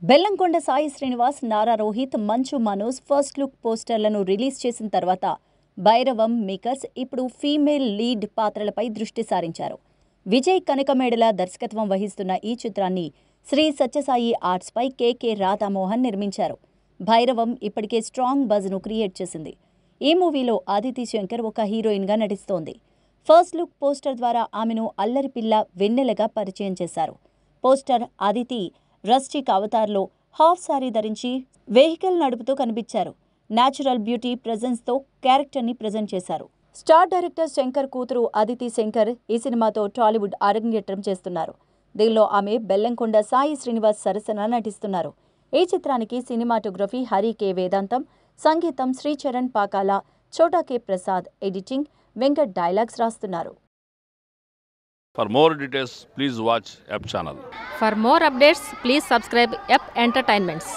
Bellamkonda Sai Srinivas, Nara Rohit, Manchu Manoj first look పోస్టర్లను release చేసిన తర్వాత Bhairavam makers ఇప్పుడు ఫీమేల్ లీడ్ పాత్రలపై దృష్టి సారించారు. విజయ్ కనకమేడల దర్శకత్వం వహిస్తున్న ఈ చిత్రాన్ని శ్రీ సత్యసాయి ఆర్ట్స్పై కె రాధామోహన్ నిర్మించారు. భైరవం ఇప్పటికే స్ట్రాంగ్ బజ్ను క్రియేట్ చేసింది. ఈ మూవీలో అదితి శంకర్ ఒక హీరోయిన్గా నటిస్తోంది. ఫస్ట్ లుక్ పోస్టర్ ద్వారా ఆమెను అల్లరి పిల్ల వెన్నెలగా పరిచయం చేశారు. పోస్టర్ అదితి రస్టిక్ అవతార్లో హాఫ్ సారీ ధరించి వెహికల్ నడుపుతూ కనిపించారు. న్యాచురల్ బ్యూటీ ప్రెజెన్స్తో క్యారెక్టర్ని ప్రెజెంట్ చేశారు. స్టార్ డైరెక్టర్ శంకర్ కూతురు అదితి శంకర్ ఈ సినిమాతో టాలీవుడ్ అరంగేట్రం చేస్తున్నారు. దీనిలో ఆమె బెల్లంకొండ సాయి శ్రీనివాస్ సరసన నటిస్తున్నారు. ఈ చిత్రానికి సినిమాటోగ్రఫీ హరి కె వేదాంతం, సంగీతం శ్రీచరణ్ పాకాల, చోటా K Prasad, editing Venkat dialogues రాస్తున్నారు. For more details, please watch App channel. For more updates, please subscribe App Entertainments.